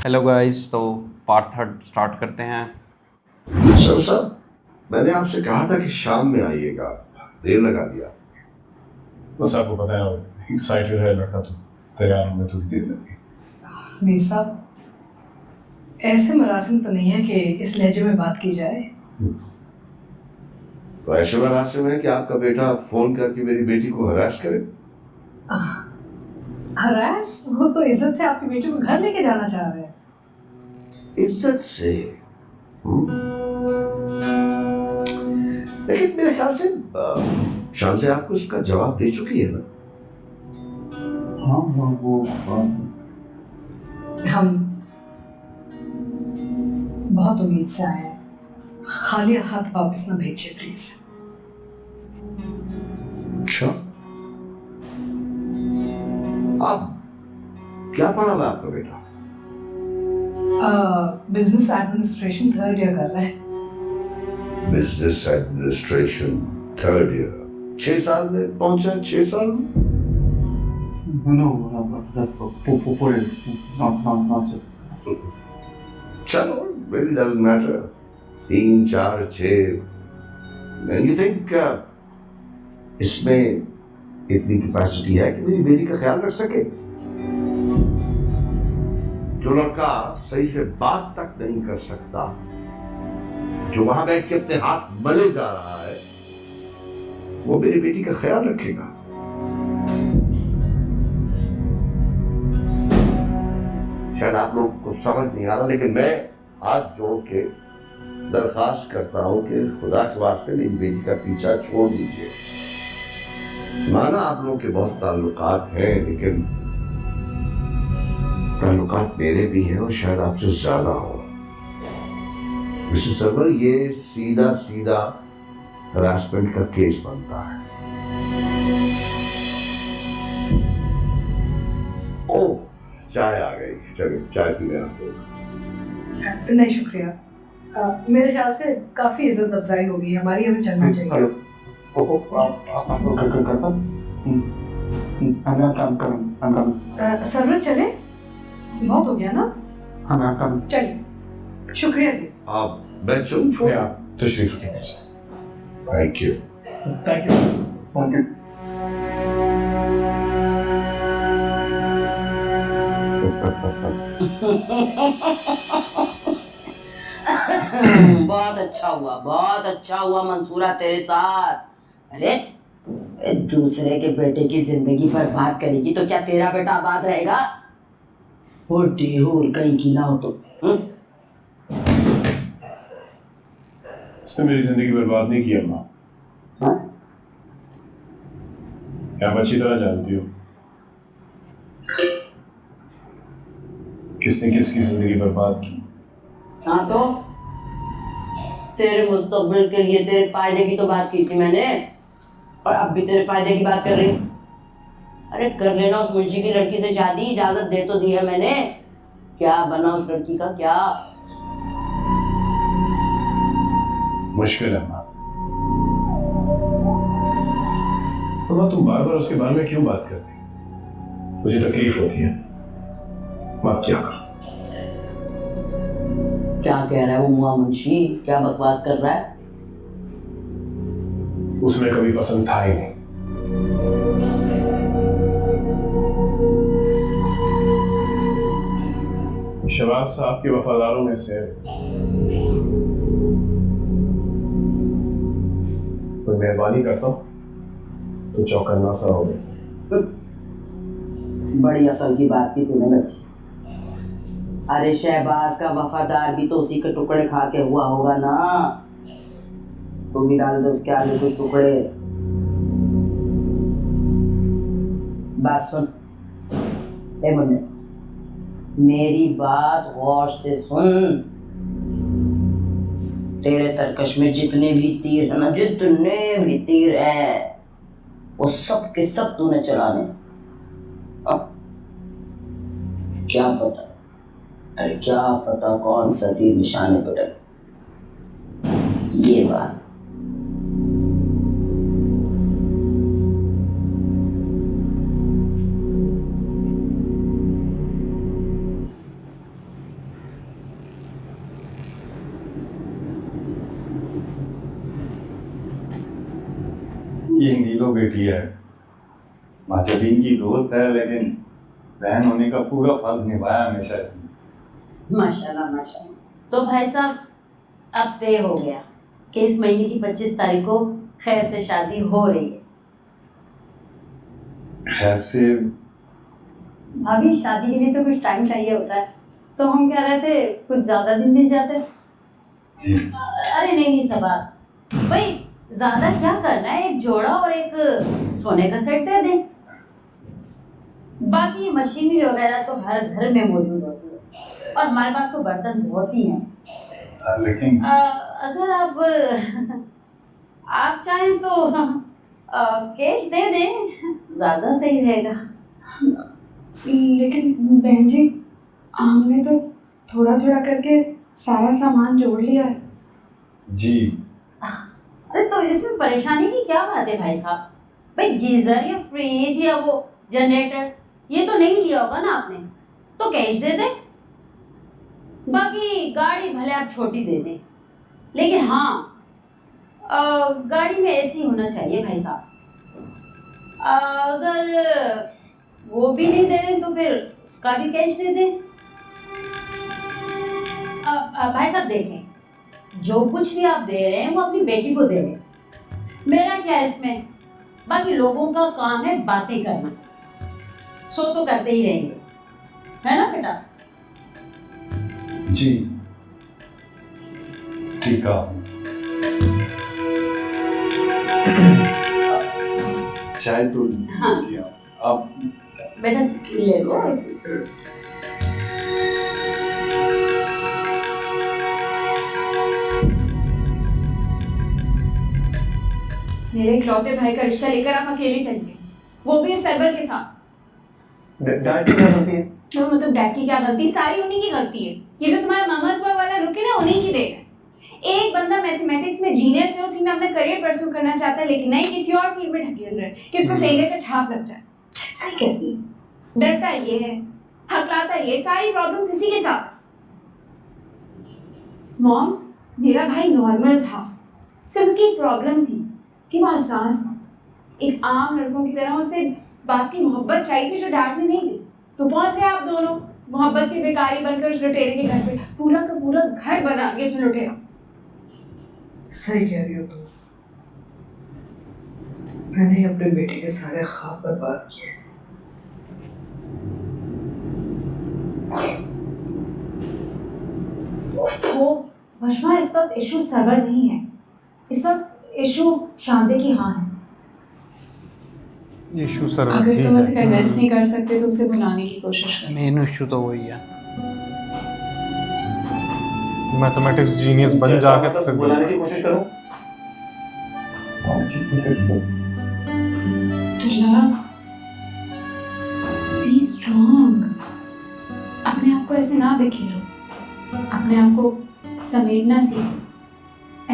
Hello guys, तो part third start करते हैं। सर साहब, मैंने आपसे कहा था कि शाम में आइएगा, देर लगा दिया। बस आपको पता है एक्साइटेड है लड़का, तो तैयार होने थोड़ी देर लगी। मीर साहब, ऐसे मरासिम तो नहीं है कि इस लहजे में बात की जाए। तो ऐसे मरासिम है कि आपका बेटा फोन करके मेरी बेटी को हरास करे। हरास? वो तो इज्जत से आपकी बेटी को घर लेके जाना चाह रहे हैं। इज्जत से? लेकिन मेरे ख्याल से शान से आपको इसका जवाब दे चुकी है ना? हाँ वो हम बहुत उम्मीद से आए हैं, खाली हाथ वापस ना भेजिए प्लीज। अच्छा, आप क्या पढ़ा हुआ आपका बेटा? बिजनेस एडमिनिस्ट्रेशन थर्ड ईयर कर रहा है। Business administration third year. 6 साल में पहुंचा? 6 साल में? No, four years, not 6. चलो, really doesn't matter. 3, 4, 6। And you think इसमें इतनी कैपेसिटी है कि मेरी बेटी का ख्याल रख सके? जो लड़का सही से बात तक नहीं कर सकता, जो वहां बैठ के अपने हाथ मले जा रहा है, वो मेरी बेटी का ख्याल रखेगा? शायद आप लोग को समझ नहीं आ रहा, लेकिन मैं हाथ जोड़ के दरखास्त करता हूं कि खुदा के वास्ते मेरी बेटी का पीछा छोड़ दीजिए। माना आप लोगों के बहुत ताल्लुकात हैं, लेकिन ताल्लुकात मेरे भी हैं और शायद आपसे ज्यादा हो। मिस्टर सरवर, ये सीधा सीधा हरासमेंट का केस बनता है। ओह, चाय आ गई। चलिए चाय पीने आते हैं। नहीं शुक्रिया, मेरे ख्याल से काफी इज्जत अफजाई होगी हमारी, हमें चलना चाहिए। सरवर चले, बहुत हो गया ना। चलिए, शुक्रिया जी। आप मैं चलूं? छोड़ आप तशरीफ रखिए। Thank you. बहुत अच्छा हुआ मंसूरा तेरे साथ। अरे दूसरे के बेटे की जिंदगी बर्बाद करेगी तो क्या तेरा बेटा आबाद रहेगा? और कहीं की ना हो तो। उसने मेरी जिंदगी बर्बाद नहीं की अम्मा। क्या आप अच्छी तरह जानती हो किसने किसकी जिंदगी बर्बाद की। हाँ तो तेरे मुस्तकबिल के लिए तेरे फायदे की तो बात की थी मैंने, और अब भी तेरे फायदे की बात कर रही हूँ। अरे कर लेना उस मुंशी की लड़की से शादी, इजाजत दे तो दी है मैंने। क्या बना उस लड़की का? क्या मुश्किल है माँ। तो तुम बार बार उसके बारे में क्यों बात करती? मुझे तकलीफ होती है। माँ क्या करूं? क्या कह रहा है वो मुआ मुंशी? क्या बकवास कर रहा है? उसमें कभी पसंद था ही नहीं। शहबाज साहब के वफादारों में से कोई मेहरबानी करता तो चौकन्ना सा हो गया। बड़ी अकल की बात की तूने बच्ची। अरे शहबाज का वफादार भी तो उसी के टुकड़े खा के हुआ होगा ना। तू भी डाल दो उसके आगे कुछ टुकड़े। बात सुन ए मुन्ने, मेरी बात गौर से सुन। तेरे तरकश में जितने भी तीर है ना, जितने भी तीर हैं, वो सब के सब तूने चलाने। क्या पता, अरे क्या पता कौन सा तीर निशाने पर लगे। ये बात ये नीलो बेटी है, माचबीन की दोस्त है, लेकिन बहन होने का पूरा फर्ज निभाया हमेशा इसने। माशाल्लाह माशाल्लाह। तो भाई साहब अब तय हो गया कि इस महीने की 25 तारीख को खैर से शादी हो रही है। खैर से भाभी शादी के लिए तो कुछ टाइम चाहिए होता है, तो हम कह रहे थे कुछ ज्यादा दिन मिल जाते। जी अरे नहीं नहीं सवाल भाई, ज्यादा क्या करना है, एक जोड़ा और एक सोने का सेट दे दें। बाकी मशीनरी वगैरह तो हर घर में मौजूद होती है और हमारे पास तो बर्तन बहुत ही हैं। लेकिन अगर आप चाहें तो कैश दे दें, ज्यादा सही रहेगा। लेकिन बहन जी, हमने तो थोड़ा थोड़ा करके सारा सामान जोड़ लिया है। जी अरे तो इसमें परेशानी की क्या बात है भाई साहब? भाई गीजर या फ्रिज या वो जनरेटर ये तो नहीं लिया होगा ना आपने, तो कैश दे दें। बाकी गाड़ी भले आप छोटी दे दें, लेकिन हाँ गाड़ी में एसी होना चाहिए भाई साहब। अगर वो भी नहीं दे रहे तो फिर उसका भी कैश दे दें। भाई साहब देखें, जो कुछ भी आप दे रहे हैं वो अपनी बेटी को दे रहे हैं, मेरा क्या है इसमें। बाकी लोगों का काम है बातें करना, सो तो करते ही रहेंगे, है ना बेटा? जी ठीक है। चाय तो हाँ। लीजिए आप। बेटा ले लो। मेरे इकलौते भाई का रिश्ता लेकर आप अकेले चलिए, वो भी इस सरवर के साथ। डैड की क्या गलती है? तो मतलब डैड की क्या गलती? सारी उन्हीं की गलती है। ये जो तुम्हारा मामा बॉय वाला लुक है ना, उन्हीं की देन है। एक बंदा मैथमेटिक्स में जीनियस है, उसी में अपना करियर परस्यू करना चाहता है, लेकिन नहीं किसी और फील्ड में ढकेल रहा है कि उसको फेलियर का छाप लग जाए। सही कहती है। डरता ये है, हकलाता ये, सारी प्रॉब्लम्स इसी के साथ। मॉम, मेरा भाई नॉर्मल था, सिर्फ उसकी एक प्रॉब्लम थी कि वो हसास था। एक आम लड़कों की तरह उसे बाप की मोहब्बत चाहिए थी जो डैड ने नहीं दी। तो पहुंच गए आप दोनों मोहब्बत के भिखारी बनकर उस लुटेरे के घर पे, पूरा का पूरा घर बना के उस लुटेरा। सही कह रही हो तुम। मैंने अपने बेटे के सारे ख्वाब बर्बाद किए। वो वशमा, इस वक्त इशू सर्वर नहीं है, इस वक्त इशू शांजे की हाँ है। इशू सर अगर तुम उसे कन्विंस नहीं कर सकते तो उसे बुलाने की कोशिश करो। मेन इशू तो वही है। मैथमेटिक्स जीनियस बन जाके तो फिर बुलाने की कोशिश करूं। बी स्ट्रॉन्ग, अपने आप को ऐसे ना बिखेरो, अपने आप को समेटना सीखो।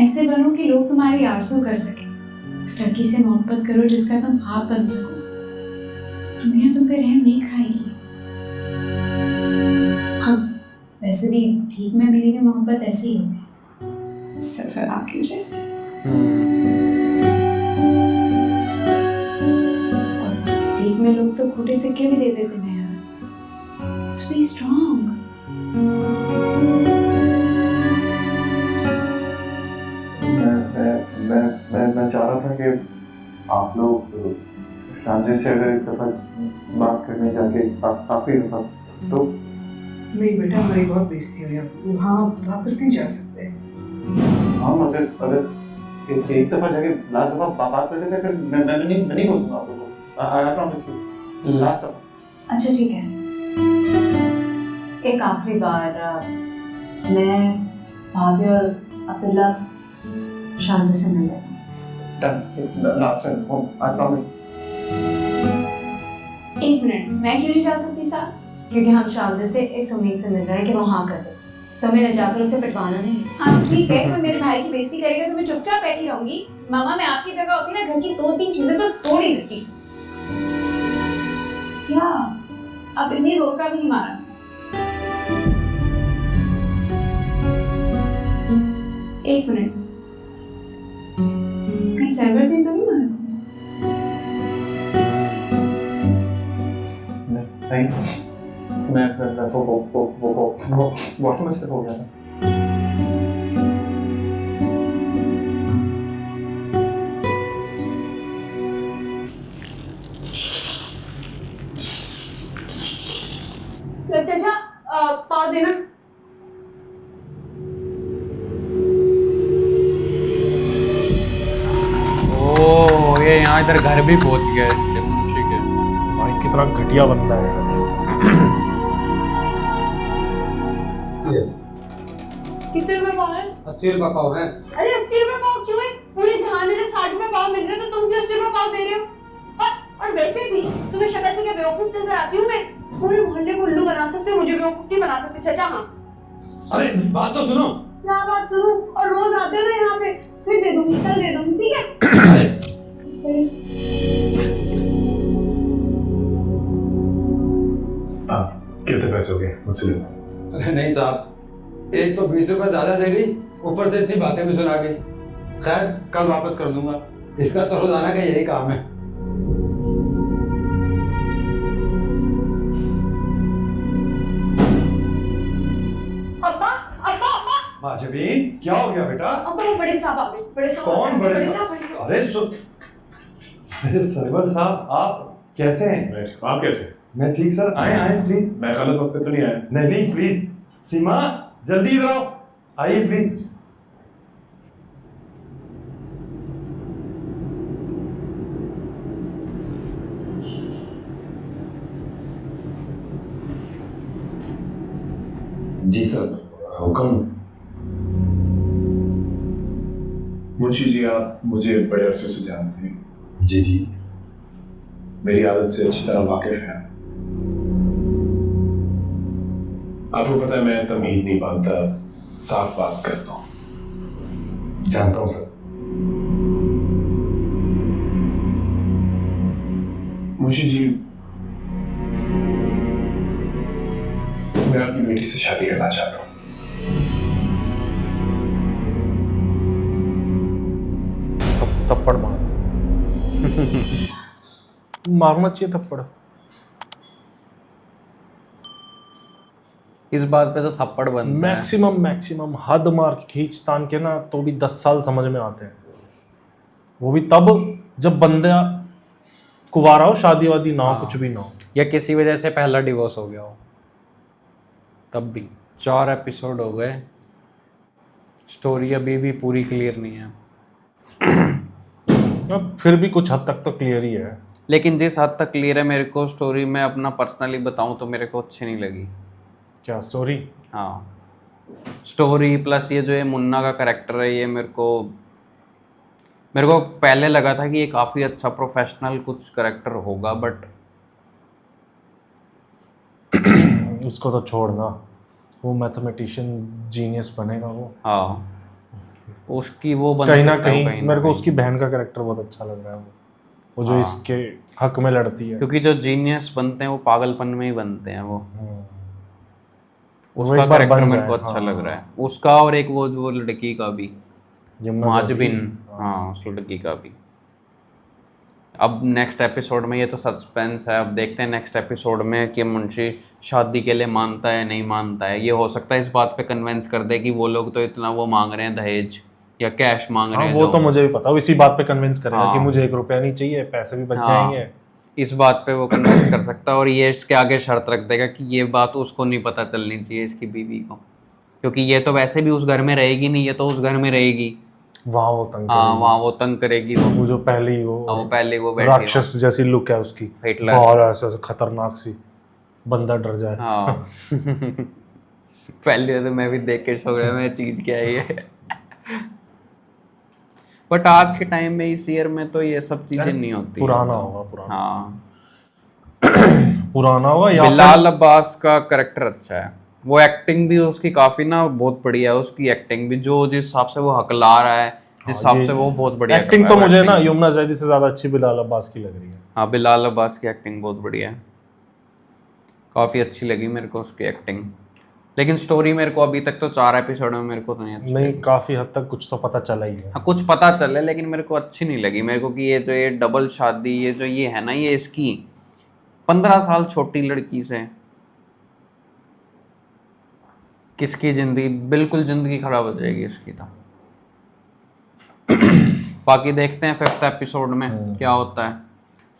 ऐसे बनो कि लोग तुम्हारी आरज़ू कर सके। उस लड़की से मोहब्बत करो जिसका तुम ख्वाब बन सको। दुनिया तुम पे रहम नहीं खाएगी। हाँ, वैसे भी भीख में मिली हुई मोहब्बत ऐसी ही होती है, सिर्फ आपकी जैसे। और भीख में लोग तो खोटे सिक्के भी दे देते हैं यार। So be strong. मैं चाह रहा था कि आप लोग शांति से अगर एक दफा बात करने जाके काफी दफा तो। नहीं बेटा, हमारी बहुत बेइज्जती हुई, अब वहाँ वापस नहीं जा सकते। हाँ, अगर एक दफा जाके लास्ट दफा बात कर लेते फिर मैं नहीं बोलूँगा आप लोगों को। आई प्रॉमिस यू, लास्ट दफा। अच्छा ठीक है, एक आखिरी बार मैं भाभी और अब्दुल्ला शांति से मिल रहे हैं। Last time I promise. एक मिनट, मैं क्यों नहीं जा सकती साहब? क्योंकि हम शांति से इस उम्मीद से मिल रहे हैं कि वो हाँ कर दे, तो हमें जाकर उसे पिटवाना नहीं। हाँ ठीक है, कोई मेरे भाई की बेइज्जती करेगा तो मैं चुपचाप बैठी रहूंगी। मामा, मैं आपकी जगह होती ना, घर की 2-3 चीजें तो तोड़ ही देती। क्या अब इतनी जोर का भी नहीं मारा? एक मिनट, कहीं सर्वर ने तो नहीं मारा तुमने? नहीं, मैं वो वॉशरूम में स्लिप हो गया था। चाचा पाव देना। ओ ये यहाँ इधर घर भी पहुंच गए इसके मुंशी के। भाई कितना घटिया बंदा है यार। कितने रुपए पाव है? 80 रुपए पाव है। अरे 80 रुपए पाव क्यों है? पूरे जहां में जब 60 रुपए पाव मिल रहे तो तुम क्यों 80 रुपए पाव दे रहे हो? और वैसे भी तुम्हें शक्ल से क्या बेवकूफ नजर आती हूँ मैं? पूरे मोहल्ले को उल्लू बना सकते हो, मुझे बेवकूफ नहीं बना सकते चाचा। हाँ अरे बात तो सुनो। क्या बात सुनो? और रोज आते हो ना यहाँ पे, फिर दे दूंगी, कल दे दूंगी, ठीक है? कितने पैसे हो गए मुझसे ले लो। अरे नहीं साहब, एक तो 20 रुपए ज्यादा दे गई, ऊपर से इतनी बातें भी सुना गई। खैर कल वापस कर दूंगा, इसका तो रोजाना का यही काम है। अब्बा अब्बा अब्बा माजबीन क्या हो गया बेटा? अब्बा वो बड़े साहब आ गए, बड़े साहब कौन बड़े साहब? अरे अरे सरवर साहब आप कैसे हैं? आप कैसे? मैं ठीक सर, आए प्लीज। मैं गलत वक्त पे तो नहीं आया? नहीं प्लीज, सीमा जल्दी इधर आओ, आइए प्लीज। जी सर, हुक्म। मुंशी जी आप मुझे बड़े अरसे से जानते हैं। जी जी, मेरी आदत से अच्छी तरह वाकिफ हैं। आपको पता है मैं तमीज नहीं बांधता, साफ बात करता हूँ। जानता हूँ सर। मुंशी जी मैं आपकी बेटी से शादी करना चाहता हूँ। थप्पड़ मार मारना चाहिए थप्पड़। इस बात पे तो थप्पड़ बनता है। मैक्सिमम हद मार के खींच तान के ना तो भी 10 साल समझ में आते हैं। वो भी तब जब बंदा कुवारा हो, शादी वादी ना हो, हाँ। कुछ भी ना हो। या किसी वजह से पहला डिवोर्स हो गया हो, तब भी 4 एपिसोड हो गए, स्टोरी अभी भी पूरी क्लियर नहीं है। अब फिर भी कुछ हद तक तो क्लियर ही है। लेकिन जिस हद तक क्लियर है, मेरे को स्टोरी में अपना पर्सनली बताऊं तो मेरे को अच्छी नहीं लगी। क्या स्टोरी? हाँ, स्टोरी प्लस ये जो ये मुन्ना का कैरेक्टर है, ये मेरे को पहले लगा था कि ये काफ़ी अच्छा प्रोफेशनल कुछ कैरेक्टर होगा, बट इसको तो छोड़ना, वो मैथमेटिशियन जीनियस बनेगा वो। हाँ, उसकी वो बन कहीं ना सकता है, कहीं मेरे को उसकी बहन का कैरेक्टर बहुत अच्छा लग रहा है। वो जो हाँ। इसके हक में लड़ती है। क्योंकि जो जीनियस बनते हैं वो पागलपन में ही बनते हैं। वो वो उसका एक बार कैरेक्टर बन मेरे जाए, को अच्छा हाँ। लग रहा है, उसका। और एक वो लड़की का भी, यमुना माजबिन, ज़ाहिरी। हाँ उस लड़की का भी। अब नेक्स्ट एपिसोड में, ये तो सस्पेंस है, अब देखते हैं नेक्स्ट एपिसोड में कि मुंशी शादी के लिए मानता है नहीं मानता है। ये हो सकता है इस बात पे कन्विंस कर दे कि वो लोग तो इतना वो मांग रहे हैं दहेज या कैश मांग रहे हाँ, हैं। वो जो- तो मुझे भी पता, वो इसी बात पे कन्विंस करेगा हाँ। कि मुझे 1 रुपया नहीं चाहिए, पैसे भी बच हाँ। जाएंगे। इस बात पे वो कन्विंस कर सकता है, और ये इसके आगे शर्त रख देगा कि ये बात उसको नहीं पता चलनी चाहिए, इसकी बीवी को, क्योंकि ये तो वैसे भी उस घर में रहेगी नहीं, ये तो उस घर में रहेगी। वहाँ वो तंग हाँ, करेगी। वहाँ वो तंग करेगी। वो जो पहली वो वो पहले वो बैठी राक्षस जैसी लुक है उसकी, हिटलर। और ऐसे खतरनाक सी, बंदा डर जाए। हाँ पहले तो मैं भी देख के सोच रहा मैं चीज क्या है ये। बट आज के टाइम में, इस ईयर में तो ये सब चीजें नहीं होती। पुराना होगा, पुराना। हाँ, पुराना होगा या बिलाल अब्बास का कैरेक्टर अच्छा है, वो एक्टिंग भी उसकी काफी ना बहुत बढ़िया है। उसकी एक्टिंग भी जो जिस हिसाब से वो हकला रहा है, जिस हिसाब से वो बहुत बढ़िया एक्टिंग कर तो रहा है, मुझे acting। ना यमुना ज़ैदी से ज्यादा अच्छी बिलाल अब्बास की लग रही है। हाँ, बिलाल अब्बास की एक्टिंग बहुत बढ़िया है, काफी अच्छी लगी मेरे को उसकी एक्टिंग। लेकिन स्टोरी मेरे को अभी तक तो 4 एपिसोड में मेरे को तो नहीं अच्छी नहीं, लगी। काफी हद तक कुछ तो पता चला ही है। हाँ, कुछ पता चले, लेकिन मेरे को अच्छी नहीं लगी। मेरे को कि ये जो ये डबल शादी, ये जो ये है ना, ये इसकी 15 साल छोटी लड़की से किसकी जिंदगी, बिल्कुल जिंदगी खराब हो जाएगी इसकी तो। बाकी देखते हैं 5th एपिसोड में क्या होता है।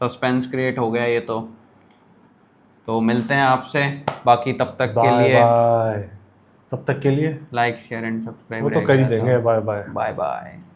सस्पेंस क्रिएट हो गया ये तो मिलते हैं आपसे। बाकी तब तक के बाय लिए बाय। तब तक के लिए लाइक शेयर एंड सब्सक्राइब वो तो कर ही देंगे। Bye bye. Bye bye.